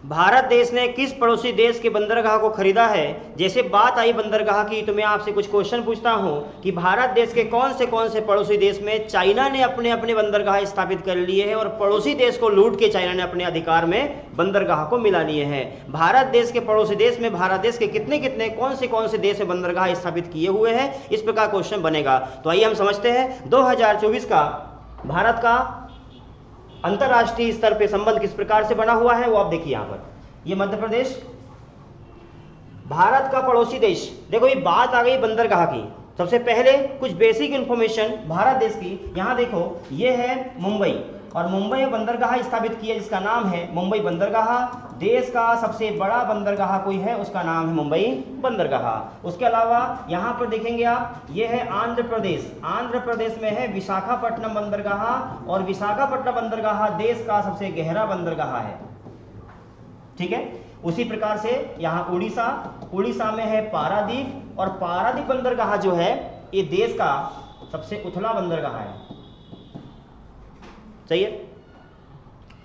भारत देश ने किस पड़ोसी देश के बंदरगाह को खरीदा है? जैसे बात आई बंदरगाह की तो मैं आपसे कुछ क्वेश्चन पूछता हूं कि भारत देश के कौन से पड़ोसी देश में चाइना ने अपने अपने बंदरगाह स्थापित कर लिए हैं और पड़ोसी देश को लूट के चाइना ने अपने अधिकार में बंदरगाह को मिला लिए हैं। भारत देश के पड़ोसी देश में भारत देश के कितने कितने कौन से देश में बंदरगाह स्थापित किए हुए हैं, इस प्रकार क्वेश्चन बनेगा। तो आइए हम समझते हैं 2024 का भारत का अंतरराष्ट्रीय स्तर पे संबंध किस प्रकार से बना हुआ है वो आप देखिए। यहां पर ये मध्य प्रदेश भारत का पड़ोसी देश। देखो ये बात आ गई बंदरगाह की। सबसे पहले कुछ बेसिक इंफॉर्मेशन भारत देश की। यहां देखो ये है मुंबई और मुंबई में बंदरगाह स्थापित किया जिसका नाम है मुंबई बंदरगाह। देश का सबसे बड़ा बंदरगाह कोई है उसका नाम है मुंबई बंदरगाह। उसके अलावा यहाँ पर देखेंगे आप ये है आंध्र प्रदेश। आंध्र प्रदेश में है विशाखापट्टनम बंदरगाह और विशाखापट्टनम बंदरगाह देश का सबसे गहरा बंदरगाह है। ठीक है, उसी प्रकार से यहाँ उड़ीसा में है पारादीप और पारादीप बंदरगाह जो है ये देश का सबसे उथला बंदरगाह है। सही है,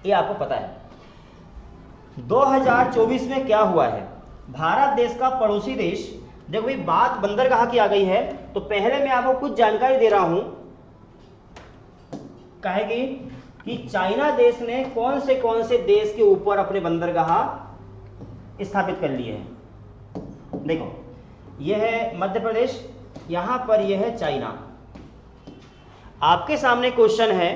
ये आपको पता है। 2024 में क्या हुआ है? भारत देश का पड़ोसी देश, देखो भाई बात बंदरगाह की आ गई है तो पहले मैं आपको कुछ जानकारी दे रहा हूं कहेगी कि चाइना देश ने कौन से देश के ऊपर अपने बंदरगाह स्थापित कर लिए हैं। देखो यह है मध्य प्रदेश, यहां पर यह है चाइना। आपके सामने क्वेश्चन है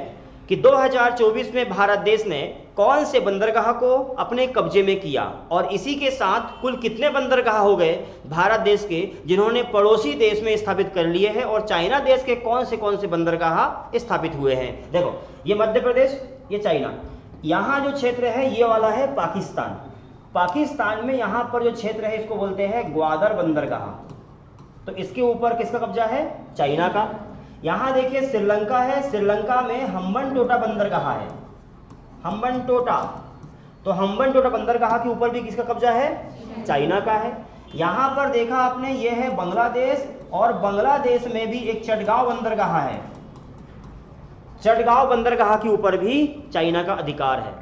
कि 2024 में भारत देश ने कौन से बंदरगाह को अपने कब्जे में किया और इसी के साथ कुल कितने बंदरगाह हो गए भारत देश के जिन्होंने पड़ोसी देश में स्थापित कर लिए हैं और चाइना देश के कौन से बंदरगाह स्थापित हुए हैं। देखो ये मध्य प्रदेश, ये चाइना। यहाँ जो क्षेत्र है ये वाला है पाकिस्तान। पाकिस्तान में यहाँ पर जो क्षेत्र है इसको बोलते हैं ग्वादर बंदरगाह। तो इसके ऊपर किसका कब्जा है? चाइना का। यहां देखिए श्रीलंका है, श्रीलंका में हम्बनटोटा बंदरगाह है, हम्बनटोटा। तो हम्बनटोटा बंदरगाह के ऊपर भी किसका कब्जा है? चाइना का है। यहां पर देखा आपने ये है बांग्लादेश और बांग्लादेश में भी एक चटगांव बंदरगाह है। चटगांव बंदरगाह के ऊपर भी चाइना का अधिकार है।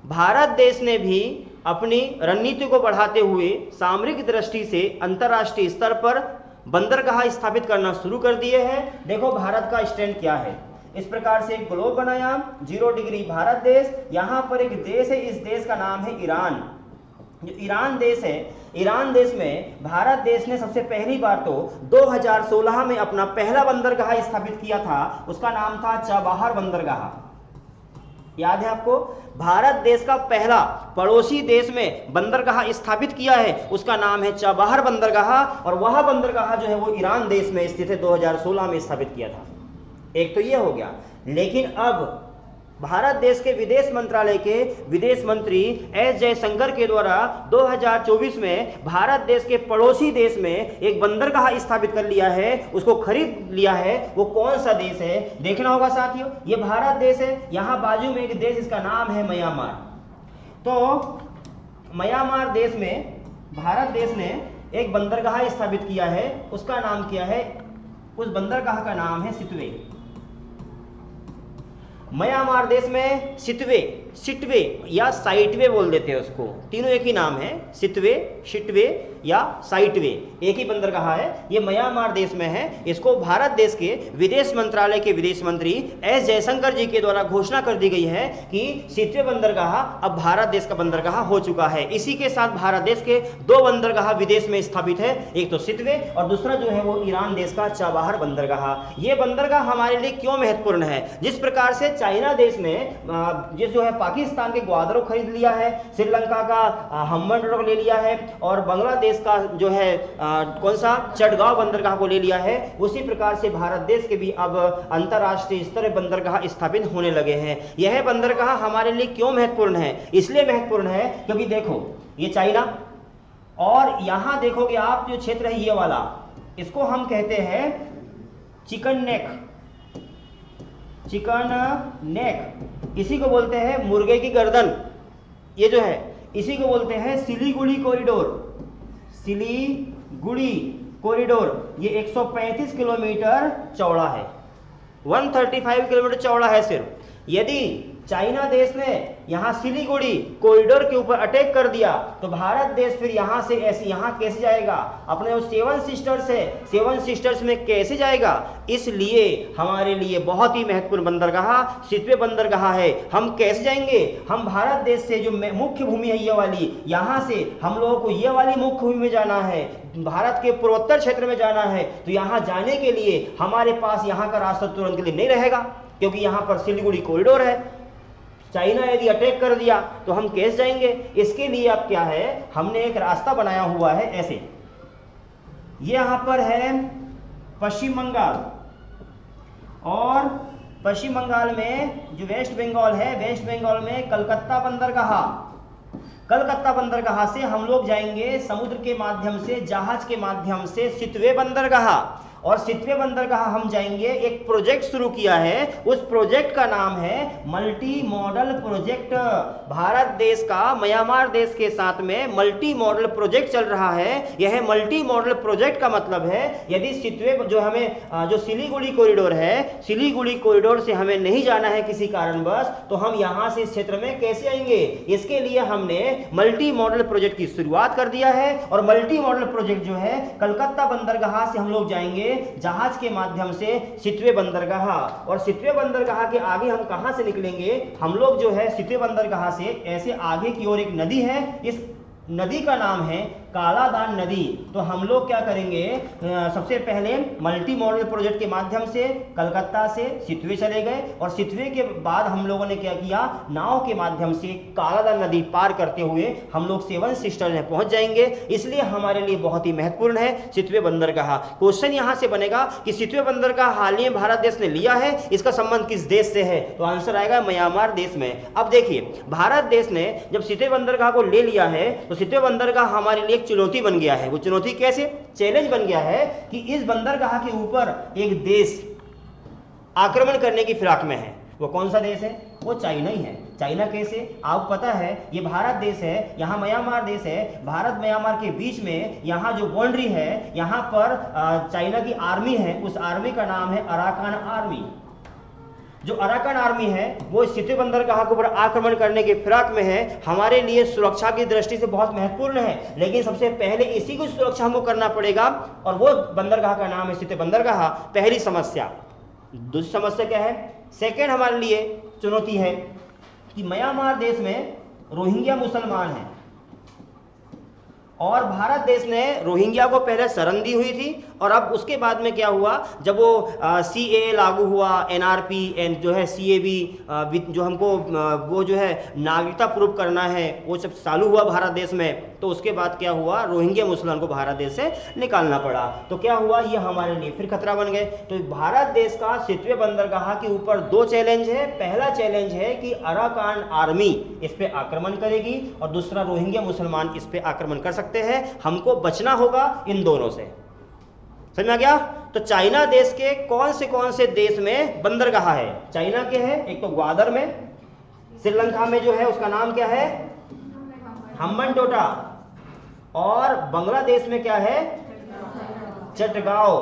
भारत देश ने भी अपनी रणनीति को बढ़ाते हुए सामरिक दृष्टि से अंतर्राष्ट्रीय स्तर पर बंदरगाह स्थापित करना शुरू कर दिए हैं। देखो भारत का स्टैंड क्या है, इस प्रकार से एक ग्लोब बनाया, 0 डिग्री भारत देश। यहां पर एक देश है, इस देश का नाम है ईरान। जो ईरान देश है, ईरान देश में भारत देश ने सबसे पहली बार तो 2016 में अपना पहला बंदरगाह स्थापित किया था, उसका नाम था चाबहार बंदरगाह। याद है आपको? भारत देश का पहला पड़ोसी देश में बंदरगाह स्थापित किया है उसका नाम है चाबहार बंदरगाह और वह बंदरगाह जो है वो ईरान देश में स्थित है, 2016 में स्थापित किया था। एक तो ये हो गया। लेकिन अब भारत देश के विदेश मंत्रालय के विदेश मंत्री एस जयशंकर के द्वारा 2024 में भारत देश के पड़ोसी देश में एक बंदरगाह स्थापित कर लिया है, उसको खरीद लिया है। वो कौन सा देश है देखना होगा साथियों। ये भारत देश है, यहां बाजू में एक देश इसका नाम है म्यांमार। तो म्यांमार देश में भारत देश ने एक बंदरगाह स्थापित किया है, उसका नाम क्या है? उस बंदरगाह का नाम है सिटवे। म्यांमार देश में सिटवे या साइटवे बोल देते हैं उसको, तीनों एक ही नाम है, सिटवे, शिटवे या साइटवे, एक ही बंदरगाह है। ये म्यांमार देश में है। इसको भारत देश के विदेश मंत्रालय के विदेश मंत्री एस जयशंकर जी के द्वारा घोषणा कर दी गई है कि सिटवे बंदरगाह अब भारत देश का बंदरगाह हो चुका है। इसी के साथ भारत देश के 2 बंदरगाह विदेश में स्थापित है, एक तो सिटवे और दूसरा जो है वो ईरान देश का चाबहार बंदरगाह। ये बंदरगाह हमारे लिए क्यों महत्वपूर्ण है? जिस प्रकार से चाइना देश ने जो है पाकिस्तान के ग्वादर को खरीद लिया है, श्रीलंका का हम्बनटोटा को ले लिया है और बांग्लादेश का जो है कौन सा चटगांव बंदरगाह को ले लिया है, उसी प्रकार से भारत देश के भी अब अंतरराष्ट्रीय स्तर पर बंदरगाह स्थापित होने लगे हैं। यह बंदरगाह हमारे लिए क्यों महत्वपूर्ण है? इसलिए महत्वपूर्ण है क्योंकि देखो ये चाइना और यहां देखोगे आप जो क्षेत्र है ये वाला, इसको हम कहते हैं चिकन नेक, इसी को बोलते हैं मुर्गे की गर्दन। ये जो है इसी को बोलते हैं सिलीगुड़ी कॉरिडोर। ये 135 किलोमीटर चौड़ा है, 135 किलोमीटर चौड़ा है सिर्फ। यदि चाइना देश ने यहां सिलीगुड़ी कॉरिडोर के ऊपर अटैक कर दिया, तो भारत देश फिर यहां से ऐसे यहां कैसे जाएगा? अपने जो सेवन सिस्टर्स है, सेवन सिस्टर्स में कैसे जाएगा? इसलिए हमारे लिए बहुत ही महत्वपूर्ण बंदरगाह सितवे बंदरगाह है। हम कैसे जाएंगे? हम भारत देश से जो मुख्य भूमि है ये वाली, यहां से हम लोगों को ये वाली मुख्य भूमि में जाना है, भारत के पूर्वोत्तर क्षेत्र में जाना है। तो यहां जाने के लिए हमारे पास यहां का रास्ता तुरंत के लिए नहीं रहेगा, क्योंकि यहां पर सिलीगुड़ी कॉरिडोर है। चाइना यदि अटैक कर दिया तो हम कैसे जाएंगे? इसके लिए अब क्या है, हमने एक रास्ता बनाया हुआ है ऐसे। ये यहां पर है पश्चिम बंगाल, और पश्चिम बंगाल में जो वेस्ट बंगाल है, वेस्ट बंगाल में कलकत्ता बंदरगाह, कलकत्ता बंदरगाह से हम लोग जाएंगे समुद्र के माध्यम से, जहाज के माध्यम से सितवे बंदरगाह, और सितवे बंदरगाह हम जाएंगे। एक प्रोजेक्ट शुरू किया है, उस प्रोजेक्ट का नाम है मल्टी मॉडल प्रोजेक्ट। भारत देश का म्यांमार देश के साथ में मल्टी मॉडल प्रोजेक्ट चल रहा है। यह मल्टी मॉडल प्रोजेक्ट का मतलब है यदि सितवे जो हमें जो सिलीगुड़ी कॉरिडोर है, सिलीगुड़ी कॉरिडोर से हमें नहीं जाना है किसी कारणवश, तो हम यहां से इस क्षेत्र में कैसे आएंगे? इसके लिए हमने मल्टी मॉडल प्रोजेक्ट की शुरुआत कर दिया है। और मल्टी मॉडल प्रोजेक्ट जो है कलकत्ता बंदरगाह से हम लोग जाएंगे जहाज के माध्यम से सितवे बंदरगाह, और सितवे बंदरगाह के आगे हम कहां से निकलेंगे? हम लोग जो है सितवे बंदरगाह से ऐसे आगे की ओर एक नदी है, इस नदी का नाम है कालादान नदी। तो हम लोग क्या करेंगे, सबसे पहले मल्टी मॉडल प्रोजेक्ट के माध्यम से कलकत्ता से सितवे चले गए, और सितवे के बाद हम लोगों ने क्या किया, नाव के माध्यम से कालादान नदी पार करते हुए हम लोग सेवन सिस्टर्स में पहुंच जाएंगे। इसलिए हमारे लिए बहुत ही महत्वपूर्ण है सितवे बंदरगाह। क्वेश्चन यहां से बनेगा कि सितवे बंदरगाह हाल ही में भारत देश ने लिया है, इसका संबंध किस देश से है? तो आंसर आएगा म्यांमार देश में। अब देखिए, भारत देश ने जब सितवे बंदरगाह को ले लिया है तो सितवे बंदरगाह हमारे लिए चुनौती बन गया है। वो चुनौती कैसे? चैलेंज बन गया है कि इस बंदरगाह के ऊपर एक देश आक्रमण करने की फिराक में है। वो कौन सा देश है? वो चाइना ही है। चाइना कैसे? आपको पता है ये भारत देश है, यहाँ म्यांमार देश है, भारत म्यांमार के बीच में यहाँ जो बाउंड्री है, यहाँ पर चाइना की आर्मी है, उस आर्मी का नाम है अराकान आर्मी। जो अराकान आर्मी है वो सितवे बंदरगाह के ऊपर आक्रमण करने के फिराक में है। हमारे लिए सुरक्षा की दृष्टि से बहुत महत्वपूर्ण है, लेकिन सबसे पहले इसी को सुरक्षा हमको करना पड़ेगा, और वो बंदरगाह का नाम है सितवे बंदरगाह। पहली समस्या। दूसरी समस्या क्या है? सेकेंड हमारे लिए चुनौती है कि म्यांमार देश में रोहिंग्या मुसलमान हैं, और भारत देश ने रोहिंग्या को पहले शरण दी हुई थी, और अब उसके बाद में क्या हुआ, जब वो CAA लागू हुआ, NRP जो है CAB जो हमको वो जो है नागरिकता प्रूव करना है, वो सब चालू हुआ भारत देश में। तो उसके बाद क्या हुआ, रोहिंग्या मुसलमान को भारत देश से निकालना पड़ा। तो क्या हुआ, ये हमारे लिए फिर खतरा बन गए। तो भारत देश का सितवे बंदरगाह के ऊपर दो चैलेंज है। पहला चैलेंज है कि अराकान आर्मी इस पे आक्रमण करेगी, और दूसरा रोहिंग्या मुसलमान इस पे आक्रमण कर सकते हैं। हमको बचना होगा इन दोनों से। समझ में आ गया? तो चाइना देश के कौन से देश में बंदरगाह है? चाइना के हैं, एक तो ग्वादर में, श्रीलंका में जो है उसका नाम क्या है, हम्बनटोटा, और बांग्लादेश में क्या है, चटगांव।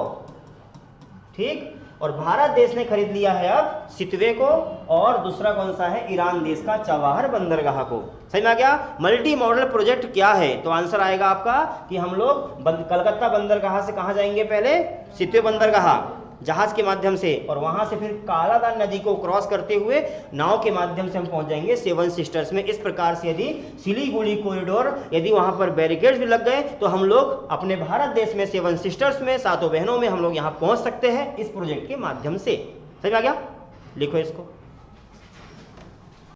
ठीक। और भारत देश ने खरीद लिया है अब सितवे को, और दूसरा कौन सा है, ईरान देश का चवाहर बंदरगाह को। समझ में आ गया? मल्टी मॉडल प्रोजेक्ट क्या है? तो आंसर आएगा आपका कि हम लोग कलकत्ता बंदरगाह से कहां जाएंगे, पहले सितवे बंदरगाह जहाज के माध्यम से, और वहां से फिर कालादान नदी को क्रॉस करते हुए नाव के माध्यम से हम पहुंच जाएंगे सेवन सिस्टर्स में। इस प्रकार से यदि सिलीगुड़ी कॉरिडोर, यदि वहां पर बैरिकेड्स भी लग गए तो हम लोग अपने भारत देश में सेवन सिस्टर्स में, सातों बहनों में हम लोग यहां पहुंच सकते हैं इस प्रोजेक्ट के माध्यम से। समझ आ गया? लिखो इसको।